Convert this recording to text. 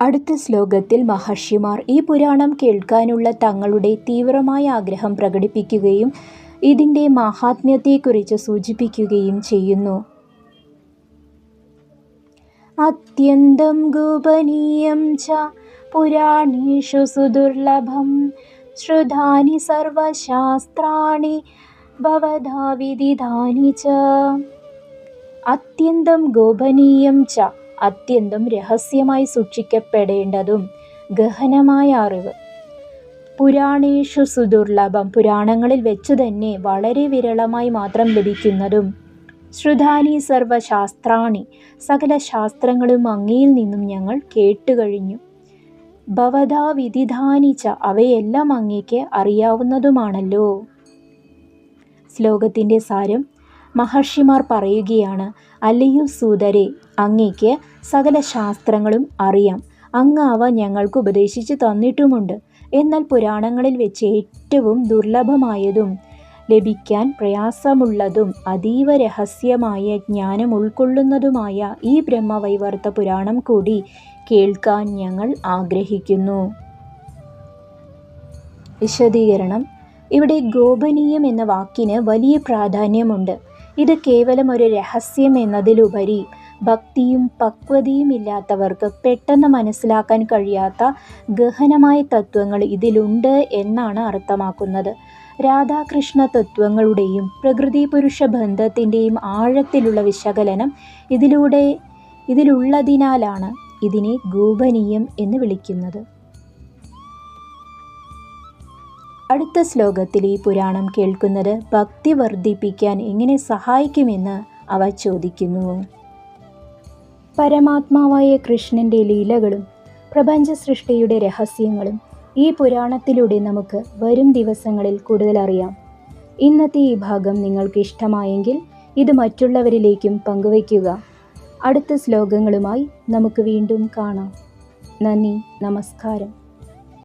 അടുത്ത ശ്ലോകത്തിൽ മഹർഷിമാർ ഈ പുരാണം കേൾക്കാനുള്ള തങ്ങളുടെ തീവ്രമായ ആഗ്രഹം പ്രകടിപ്പിക്കുകയും ഇതിൻ്റെ മാഹാത്മ്യത്തെക്കുറിച്ച് സൂചിപ്പിക്കുകയും ചെയ്യുന്നു. അത്യന്തം ഗോപനീയം ച പുരാണേഷു സുദുർലഭം ശ്രുതാനി സർവശാസ്ത്രാണി ഭവതാ വിദിതാനി ച. അത്യന്തം ഗോപനീയം ച, അത്യന്തം രഹസ്യമായി സൂക്ഷിക്കപ്പെടേണ്ടതും ഗഹനമായ അറിവ്. പുരാണേഷു സുദുർലഭം, പുരാണങ്ങളിൽ വെച്ചു തന്നെ വളരെ വിരളമായി മാത്രം ലഭിക്കുന്നതും. ശ്രുതാനി സർവശാസ്ത്രാണി, സകല ശാസ്ത്രങ്ങളും അങ്ങയിൽ നിന്നും ഞങ്ങൾ കേട്ടുകഴിഞ്ഞു. ഭവതാ വിദിതാനി ച, അവയെല്ലാം അങ്ങേക്ക് അറിയാവുന്നതുമാണല്ലോ. ശ്ലോകത്തിൻ്റെ സാരം മഹർഷിമാർ പറയുകയാണ്, അല്ലയോ സൂതരെ, അങ്ങേക്ക് സകല ശാസ്ത്രങ്ങളും അറിയാം, അങ്ങ് അവ ഞങ്ങൾക്ക് ഉപദേശിച്ചു തന്നിട്ടുമുണ്ട്. എന്നാൽ പുരാണങ്ങളിൽ വെച്ച് ഏറ്റവും ദുർലഭമായതും ലഭിക്കാൻ പ്രയാസമുള്ളതും അതീവ രഹസ്യമായ ജ്ഞാനം ഉൾക്കൊള്ളുന്നതുമായ ഈ ബ്രഹ്മവൈവർത്ത പുരാണം കൂടി കേൾക്കാൻ ഞങ്ങൾ ആഗ്രഹിക്കുന്നു. വിശദീകരണം. ഇവിടെ ഗോപനീയം എന്ന വാക്കിന് വലിയ പ്രാധാന്യമുണ്ട്. ഇത് കേവലം ഒരു രഹസ്യം എന്നതിലുപരി ഭക്തിയും പക്വതയും ഇല്ലാത്തവർക്ക് പെട്ടെന്ന് മനസ്സിലാക്കാൻ കഴിയാത്ത ഗഹനമായ തത്വങ്ങൾ ഇതിലുണ്ട് എന്നാണ് അർത്ഥമാക്കുന്നത്. രാധാകൃഷ്ണ തത്വങ്ങളുടെയും പ്രകൃതി പുരുഷ ബന്ധത്തിൻ്റെയും ആഴത്തിലുള്ള വിശകലനം ഇതിലുള്ളതിനാലാണ് ഇതിനെ ഗോപനീയം എന്ന് വിളിക്കുന്നത്. അടുത്ത ശ്ലോകത്തിൽ ഈ പുരാണം കേൾക്കുന്നത് ഭക്തി വർദ്ധിപ്പിക്കാൻ എങ്ങനെ സഹായിക്കുമെന്ന് അവ ചോദിക്കുന്നു. പരമാത്മാവായ കൃഷ്ണൻ്റെ ലീലകളും പ്രപഞ്ച സൃഷ്ടിയുടെ രഹസ്യങ്ങളും ഈ പുരാണത്തിലൂടെ നമുക്ക് വരും ദിവസങ്ങളിൽ കൂടുതൽ അറിയാം. ഇന്നത്തെ ഈ ഭാഗം നിങ്ങൾക്ക് ഇഷ്ടമായെങ്കിൽ ഇത് മറ്റുള്ളവരിലേക്കും പങ്കുവയ്ക്കുക. അടുത്ത ശ്ലോകങ്ങളുമായി നമുക്ക് വീണ്ടും കാണാം. നന്ദി, നമസ്കാരം.